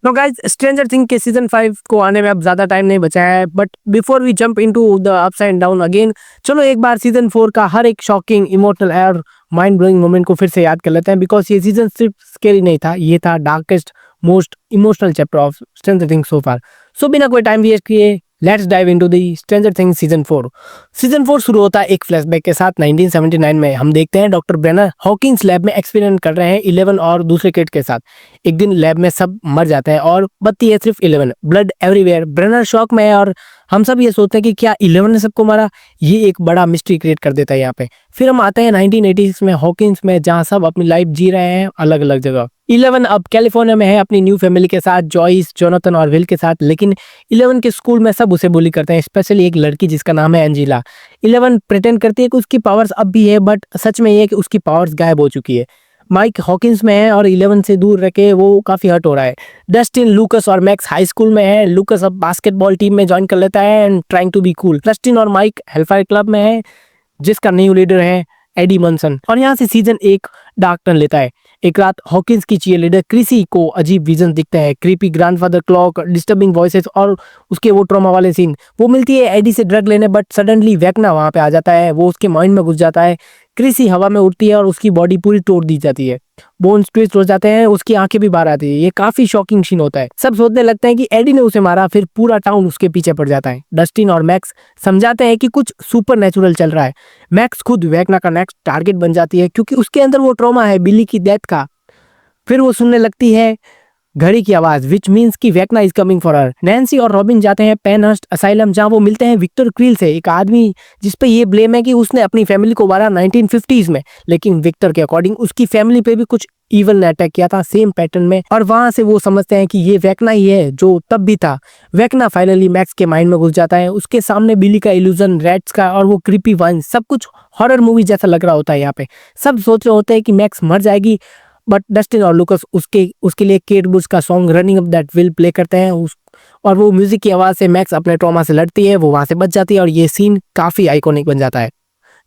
तो guys stranger thing के season 5 को आने में अब ज्यादा टाइम नहीं बचा है, but before we jump into the ups and down again, चलो एक बार सीजन 4 का हर एक शॉकिंग, इमोशनल और माइंड ब्लोइंग मोमेंट को फिर से याद कर लेते हैं, बिकॉज ये सीजन सिर्फ स्केरी नहीं था, ये था darkest most emotional chapter of Stranger Things so far. So बिना कोई टाइम वेस्ट किए let's dive into the Stranger Things season 4। Season 4 शुरू होता है एक फ्लैशबैक के साथ 1979 में। हम देखते हैं डॉक्टर ब्रेनर हॉकिंस लैब में एक्सपेरिमेंट कर रहे हैं 11 और दूसरे किड के साथ। एक दिन लैब में सब मर जाते हैं और बचती है सिर्फ 11। ब्लड एवरीवेयर, ब्रेनर शॉक में है और हम सब ये सोचते हैं कि क्या 11 ने सबको मारा। ये एक बड़ा मिस्ट्री क्रिएट कर देता है यहाँ पे। फिर हम आते हैं 1986 में हॉकिंस में, जहाँ सब अपनी लाइफ जी रहे हैं अलग अलग जगह। 11 अब कैलिफोर्निया में है अपनी न्यू फैमिली के साथ, जॉइस, जोनाथन और विल के साथ। लेकिन 11 के स्कूल में सब उसे बुली करते हैं, स्पेशली एक लड़की जिसका नाम है एंजिला। 11 प्रिटेंड करती है कि उसकी पावर्स अब भी है, बट सच में ये है कि उसकी पावर्स गायब हो चुकी है। माइक हॉकिंस में है और 11 से दूर रह के वो काफी हर्ट हो रहा है। डस्टिन, लूकस और मैक्स हाई स्कूल में है। लूकस अब बास्केटबॉल टीम में ज्वाइन कर लेता है and trying to be cool. Dustin और माइक हेलफायर क्लब में है, जिसका न्यू लीडर है एडी मनसन। और यहाँ से सीजन एक डार्क टर्न लेता है। एक रात हॉकिंस की चीयरलीडर क्रिसी को अजीब विजन दिखते हैं, creepy grandfather clock, disturbing voices और उसके वो ट्रॉमा वाले सीन। वो मिलती है एडी से ड्रग लेने, बट सडनली वेकना वहां पे आ जाता है, वो उसके माइंड में घुस जाता है। क्रिसी हवा में उड़ती है और उसकी बॉडी पूरी तोड़ दी जाती है। बोन्स ट्विस्ट हो जाते हैं, उसकी आंखें भी बाहर आती है। ये काफी शॉकिंग सीन होता है। सब सोचने लगते हैं कि एडी ने उसे मारा, फिर पूरा टाउन उसके पीछे पड़ जाता है। डस्टिन और मैक्स समझाते हैं कि कुछ सुपर नेचुरल चल रहा है। मैक्स खुद वेकना का नेक्स्ट टारगेट बन जाती है, क्योंकि उसके अंदर वो ट्रॉमा है बिली की डेथ का। फिर वो सुनने लगती है घड़ी की आवाज, विच मीन्स कि Vecna is coming for her. Nancy और रॉबिन जाते हैं पेनहर्स्ट असाइलम, जहां वो मिलते हैं विक्टर क्रील से, एक आदमी जिसपे ये ब्लेम है कि उसने अपनी फैमिली को मारा 1950s में। लेकिन विक्टर के अकॉर्डिंग उसकी फैमिली पे भी कुछ ईवल ने अटैक किया था सेम पैटर्न में, और वहां से वो समझते हैं कि ये वेकना ही है जो तब भी था। वेकना फाइनली मैक्स के माइंड में घुस जाता है। उसके सामने बिली का इल्यूजन, रैट्स का और वो क्रीपी वाइन, सब कुछ हॉरर मूवी जैसा लग रहा होता है। यहाँ पे सब सोच रहे होते हैं कि मैक्स मर जाएगी, बट डस्टिन और लूकस उसके लिए केट बुश का song running up that will play करते हैं और वो म्यूजिक की आवाज से मैक्स अपने ट्रॉमा से लड़ती है, वो वहां से बच जाती है और ये सीन काफी आइकॉनिक बन जाता है।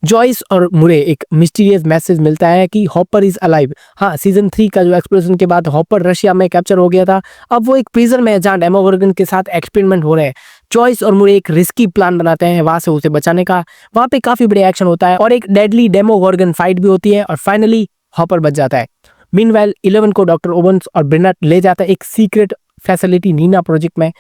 जॉइस और मुरे एक मिस्टीरियस मैसेज मिलता है कि हॉपर इज अलाइव। हाँ, सीजन 3 का जो एक्सप्लोजन के बाद हॉपर रशिया में कैप्चर हो गया था, अब वो एक प्रिजन में है जहाँ डेमोगोर्गन के साथ एक्सपेरिमेंट हो रहे हैं। जॉइस और मुरे एक रिस्की प्लान बनाते हैं वहां से उसे बचाने का। वहां पे काफी बड़े एक्शन होता है और एक डेडली डेमोगोर्गन फाइट भी होती है और फाइनली हॉपर बच जाता है। मीनवाइल 11 को डॉक्टर ओवंस और ब्रेनट ले जाता है एक सीक्रेट फैसिलिटी नीना प्रोजेक्ट में।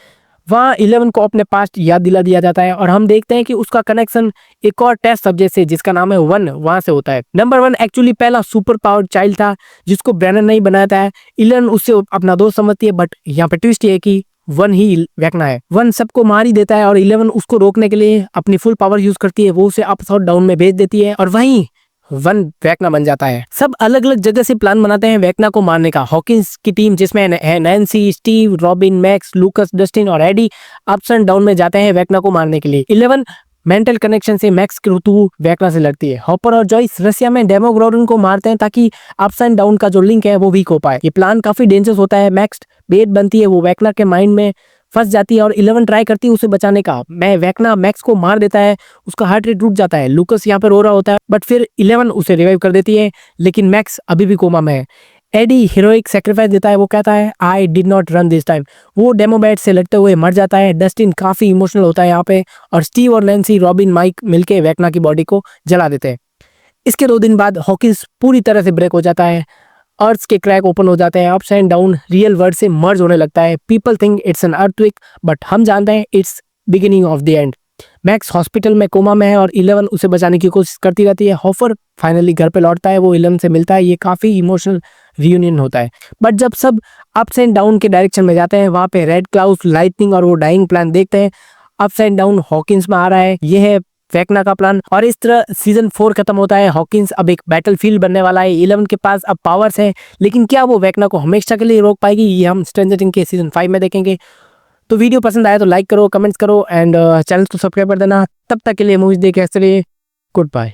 वहाँ 11 को अपने पास्ट याद दिला दिया जाता है और हम देखते हैं कि उसका कनेक्शन एक और टेस्ट सब्जेक्ट से जिसका नाम है 1, वहां से होता है। नंबर 1 एक्चुअली पहला सुपर पावर्ड चाइल्ड था जिसको ब्रेनन नहीं बनाया था। 11 उससे अपना दोस्त समझती है, बट यहाँ पे ट्विस्ट ये है कि 1 ही वेकना है। 1 सबको मार ही देता है और 11 उसको रोकने के लिए अपनी फुल पावर यूज करती है, वो उसे अप और डाउन में भेज देती है और वहीं 1 वेकना बन जाता है। सब अलग अलग जगह से प्लान बनाते हैं वेकना को मारने का। हॉकिंस की टीम जिसमें है Nancy, Steve, robin, max, लूकस, Dustin और एडी अप्स एंड डाउन में जाते हैं वेकना को मारने के लिए। 11 मेंटल कनेक्शन से मैक्स के थ्रू वेकना से लड़ती है। हॉपर और जॉइस रसिया में डेमोग्रोडन को मारते हैं ताकि अप्स एंड डाउन का जो लिंक है वो वीक हो पाए। ये प्लान काफी डेंजरस होता है। मैक्स बेट बनती है, वो वेकना के माइंड में फंस जाती है और 11 ट्राई करती है उसे बचाने का। मैं वेकना मैक्स को मार देता है, उसका हार्ट रेट रुक जाता है। लूकस यहाँ पे रो रहा होता है, बट फिर 11 उसे रिवाइव कर देती है, लेकिन मैक्स अभी भी कोमा में है। एडी हीरोइक सेक्रीफाइस देता है, वो कहता है I did not run this time. वो डेमोबैट से लड़ते हुए मर जाता है। डस्टिन काफी इमोशनल होता है यहाँ पे और स्टीव और नैन्सी, रॉबिन, माइक मिलके वेकना की बॉडी को जला देते हैं। इसके 2 दिन बाद हॉकिंस पूरी तरह से ब्रेक हो जाता है। अर्थ के क्रैक ओपन हो जाते हैं, ups and down real world से मर्ज होने लगता है। People think it's an earthquake, but हम जानते हैं it's beginning of the end. Max hospital में कोमा में है और 11 उसे बचाने की कोशिश करती रहती है। हॉफर फाइनली घर पे लौटता है, वो 11 से मिलता है। ये काफी इमोशनल रियूनियन होता है, बट जब सब अप्स एंड डाउन के डायरेक्शन में जाते हैं, वहां पे रेड क्लाउड्स, लाइटनिंग और वो डाइंग प्लान देखते हैं। अप्स एंड डाउन हॉकिंस में आ रहा है, ये है वेकना का प्लान। और इस तरह सीजन 4 खत्म होता है। हॉकिंस अब एक बैटलफील्ड बनने वाला है। 11 के पास अब पावर्स है, लेकिन क्या वो वेकना को हमेशा के लिए रोक पाएगी, ये हम स्ट्रेंजर थिंग्स के सीजन 5 में देखेंगे। तो वीडियो पसंद आया तो लाइक करो, कमेंट्स करो एंड चैनल को सब्सक्राइब कर देना। तब तक के लिए मूवीज देखे, गुड बाय।